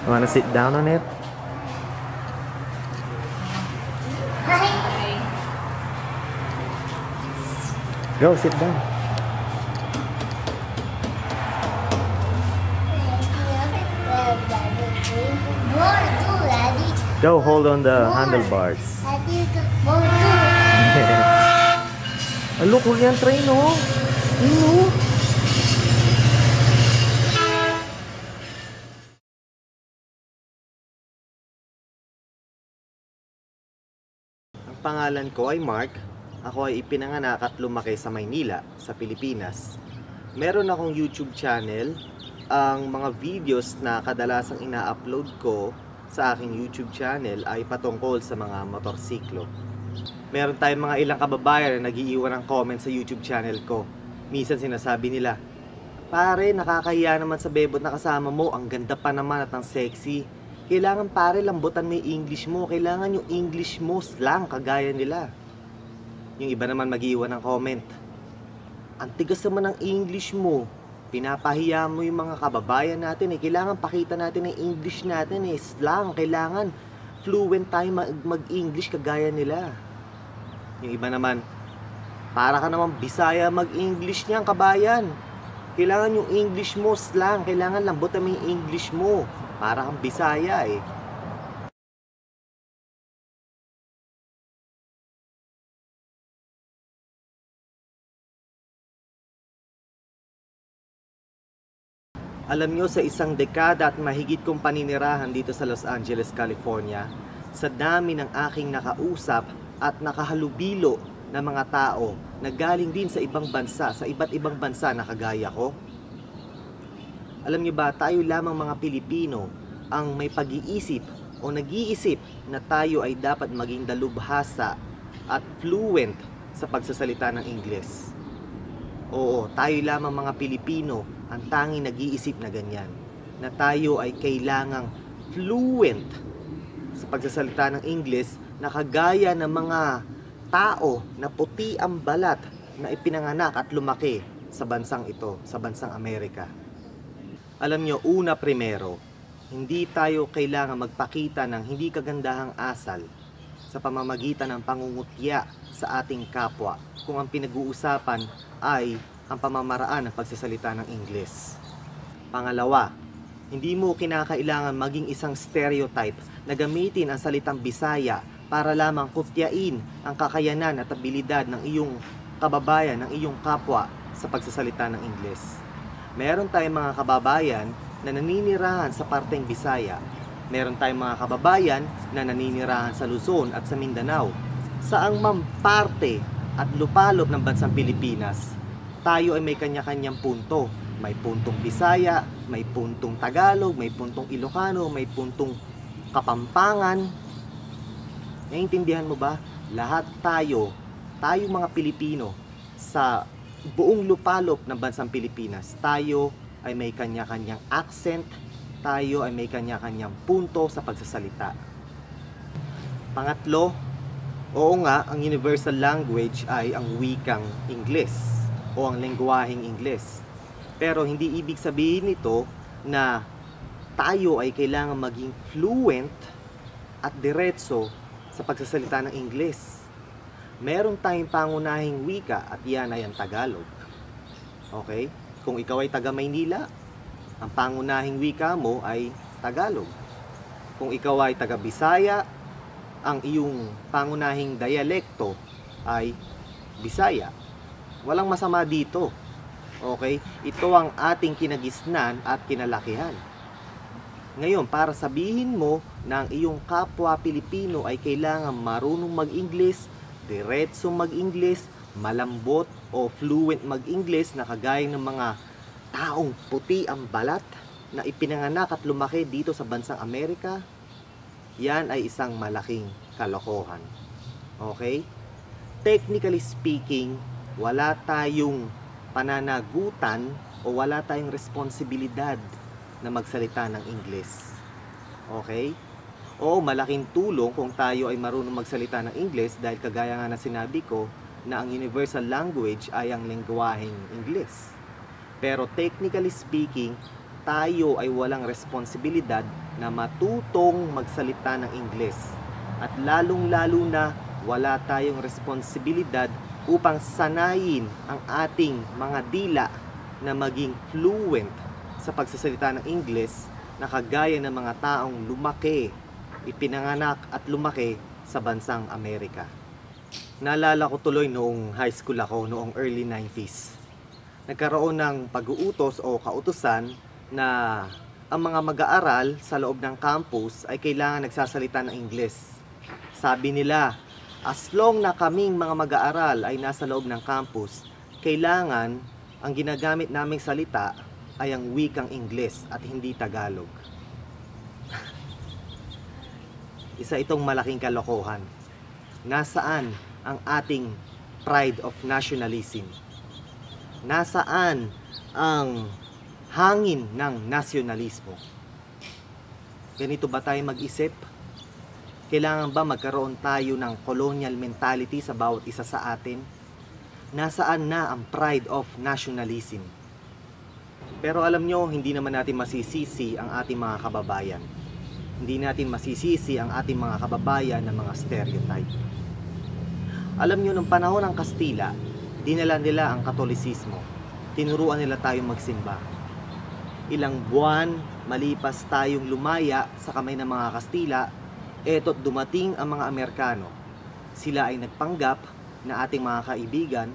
Wanna sit down on it? Go, sit down. Go, hold on the handlebars. Look, yan train, oh. Ang pangalan ko ay Mark. Ako ay ipinanganak at lumaki sa Maynila, sa Pilipinas. Meron akong YouTube channel. Ang mga videos na kadalasang ina-upload ko sa aking YouTube channel ay patungkol sa mga motorsiklo. Meron tayong mga ilang kababayan na nag-iiwan ng comment sa YouTube channel ko. Minsan sinasabi nila, "Pare, nakakahiya naman sa bebot na kasama mo. Ang ganda pa naman at ang sexy. Kailangan pare, lambutan mo yung English mo. Kailangan yung English mo slang kagaya nila." Yung iba naman mag-iwan ng comment, "Ang tigas naman ng English mo. Pinapahiya mo yung mga kababayan natin eh. Kailangan pakita natin ang English natin eh. Slang, kailangan fluent tayo mag-English kagaya nila." Yung iba naman, "Para ka naman Bisaya mag-English niyan, kabayan. Kailangan yung English mo slang. Kailangan lambutan mo yung English mo. Para kang Bisaya eh." Alam nyo, sa isang dekada at mahigit kong paninirahan dito sa Los Angeles, California, sa dami ng aking nakausap at nakahalubilo na mga tao na galing din sa ibang bansa, sa iba't ibang bansa na kagaya ko, alam nyo ba, tayo lamang mga Pilipino ang may pag-iisip o nag-iisip na tayo ay dapat maging dalubhasa at fluent sa pagsasalita ng Ingles. Oo, tayo lamang mga Pilipino ang tanging nag-iisip na ganyan, na tayo ay kailangang fluent sa pagsasalita ng Ingles na kagaya ng mga tao na puti ang balat na ipinanganak at lumaki sa bansang ito, sa bansang Amerika. Alam nyo, una primero, hindi tayo kailangan magpakita ng hindi kagandahang asal sa pamamagitan ng pangungutya sa ating kapwa kung ang pinag-uusapan ay ang pamamaraan ng pagsasalita ng Ingles. Pangalawa, hindi mo kinakailangan maging isang stereotype na gamitin ang salitang Bisaya para lamang kutyain ang kakayanan at abilidad ng iyong kababayan, ng iyong kapwa sa pagsasalita ng Ingles. Meron tayong mga kababayan na naninirahan sa parteng Bisaya. Meron tayong mga kababayan na naninirahan sa Luzon at sa Mindanao. Saang mang parte at lupalop ng bansang Pilipinas, tayo ay may kanya-kanyang punto. May puntong Bisaya, may puntong Tagalog, may puntong Ilocano, may puntong Kapampangan. Naiintindihan mo ba? Lahat tayo mga Pilipino sa buong lupalop ng bansang Pilipinas, tayo ay may kanya-kanyang accent, tayo ay may kanya-kanyang punto sa pagsasalita. Pangatlo, oo nga, ang universal language ay ang wikang Ingles o ang lengguwaheng Ingles. Pero hindi ibig sabihin nito na tayo ay kailangan maging fluent at diretso sa pagsasalita ng Ingles. Meron tayong pangunahing wika at yan ay ang Tagalog. Okay? Kung ikaw ay taga Maynila, ang pangunahing wika mo ay Tagalog. Kung ikaw ay taga Bisaya, ang iyong pangunahing dialekto ay Bisaya. Walang masama dito. Okay? Ito ang ating kinagisnan at kinalakihan. Ngayon, para sabihin mo na ang iyong kapwa Pilipino ay kailangan marunong mag-Ingles, diretsong mag-Ingles, malambot o fluent mag-Ingles na kagaya ng mga taong puti ang balat na ipinanganak at lumaki dito sa bansang Amerika, yan ay isang malaking kalokohan. Okay? Technically speaking, wala tayong pananagutan o wala tayong responsibilidad na magsalita ng Ingles. Okay? Oo, malaking tulong kung tayo ay marunong magsalita ng Ingles dahil kagaya nga na sinabi ko, na ang universal language ay ang lengguwaheng Ingles. Pero technically speaking, tayo ay walang responsibilidad na matutong magsalita ng Ingles. At lalong-lalo na wala tayong responsibilidad upang sanayin ang ating mga dila na maging fluent sa pagsasalita ng Ingles na kagaya ng mga taong lumaki, ipinanganak at lumaki sa bansang Amerika. Naalala ko tuloy noong high school ako, noong early 90s. Nagkaroon ng pag-uutos o kautusan na ang mga mag-aaral sa loob ng campus ay kailangan nagsasalita ng Ingles. Sabi nila, as long na kaming mga mag-aaral ay nasa loob ng campus, kailangan ang ginagamit naming salita ay ang wikang Ingles at hindi Tagalog. Isa itong malaking kalokohan. Nasaan ang ating pride of nationalism? Nasaan ang hangin ng nasyonalismo? Ganito ba tayo mag-isip? Kailangan ba magkaroon tayo ng colonial mentality sa bawat isa sa atin? Nasaan na ang pride of nationalism? Pero alam nyo, hindi naman natin masisisi ang ating mga kababayan. Hindi natin masisisi ang ating mga kababayan ng mga stereotype. Alam nyo, nung panahon ng Kastila, dinala nila ang Katolisismo. Tinuruan nila tayong magsimba. Ilang buwan malipas tayong lumaya sa kamay ng mga Kastila, eto't dumating ang mga Amerikano. Sila ay nagpanggap na ating mga kaibigan,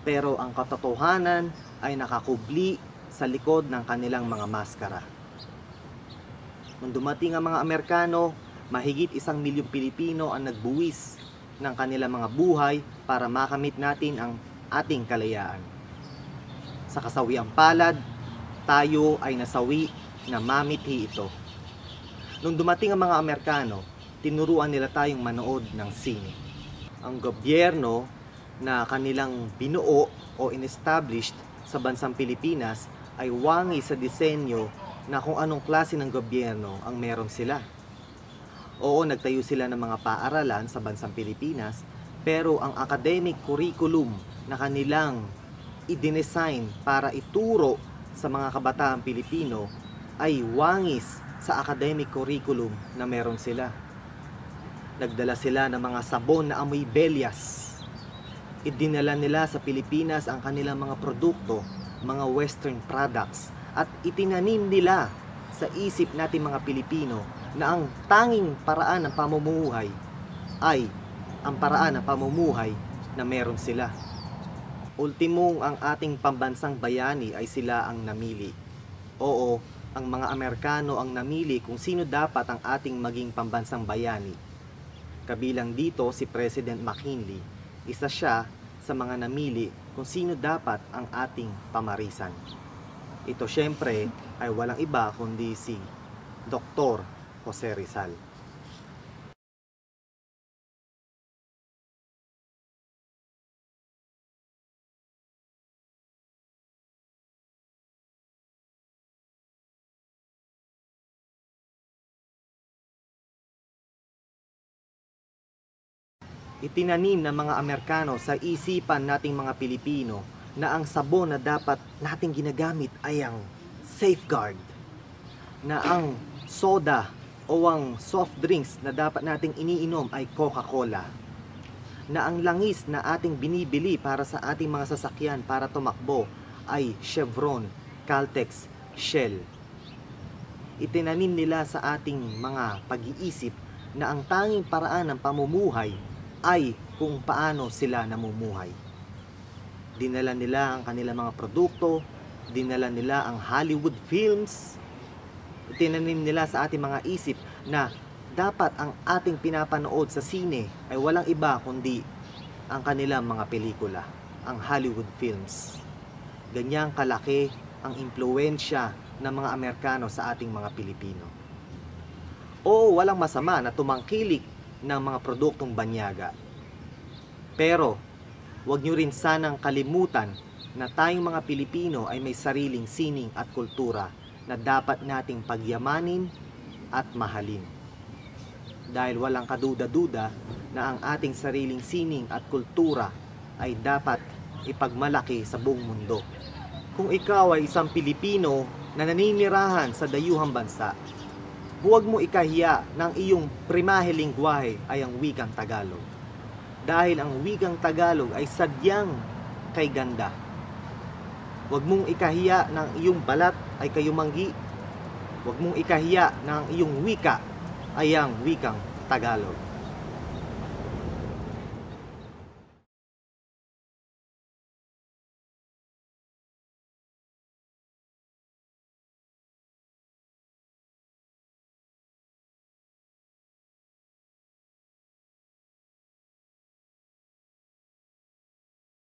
pero ang katotohanan ay nakakubli sa likod ng kanilang mga maskara. Nung dumating ang mga Amerikano, mahigit 1 milyong Pilipino ang nagbuwis ng kanilang mga buhay para makamit natin ang ating kalayaan. Sa kasawiang palad, tayo ay nasawi na mamithi ito. Nung dumating ang mga Amerikano, tinuruan nila tayong manood ng sine. Ang gobyerno na kanilang binuo o in-established sa bansang Pilipinas ay wangi sa disenyo na kung anong klase ng gobyerno ang meron sila. Oo, nagtayo sila ng mga paaralan sa bansang Pilipinas, pero ang academic curriculum na kanilang i-design para ituro sa mga kabataang Pilipino ay wangis sa academic curriculum na meron sila. Nagdala sila ng mga sabon na amoy belyas. Idinala nila sa Pilipinas ang kanilang mga produkto, mga western products, at itinanim nila sa isip natin mga Pilipino na ang tanging paraan ng pamumuhay ay ang paraan ng pamumuhay na meron sila. Ultimong ang ating pambansang bayani ay sila ang namili. Oo, ang mga Amerikano ang namili kung sino dapat ang ating maging pambansang bayani. Kabilang dito si President McKinley. Isa siya sa mga namili kung sino dapat ang ating pamarisan. Ito syempre ay walang iba kundi si Dr. Jose Rizal. Itinanim ng mga Amerikano sa isipan nating mga Pilipino na ang sabon na dapat nating ginagamit ay ang safeguard, na ang soda o ang soft drinks na dapat nating iniinom ay Coca-Cola, na ang langis na ating binibili para sa ating mga sasakyan para tumakbo ay Chevron, Caltex, Shell. Itinanim nila sa ating mga pag-iisip na ang tanging paraan ng pamumuhay ay kung paano sila namumuhay. Dinala nila ang kanilang mga produkto, dinala nila ang Hollywood films, itinanim nila sa ating mga isip na dapat ang ating pinapanood sa sine ay walang iba kundi ang kanilang mga pelikula, ang Hollywood films. Ganyang kalaki ang impluwensya ng mga Amerikano sa ating mga Pilipino. Oo, walang masama na tumangkilik ng mga produktong banyaga. Pero, huwag nyo rin sanang kalimutan na tayong mga Pilipino ay may sariling sining at kultura na dapat nating pagyamanin at mahalin. Dahil walang kaduda-duda na ang ating sariling sining at kultura ay dapat ipagmalaki sa buong mundo. Kung ikaw ay isang Pilipino na naninirahan sa dayuhang bansa, huwag mo ikahiya ng iyong primahe lingwahe ay ang wikang Tagalog. Dahil ang wikang Tagalog ay sadyang kay ganda. Huwag mong ikahiya ng iyong balat ay kayumanggi. Huwag mong ikahiya ng iyong wika ay ang wikang Tagalog.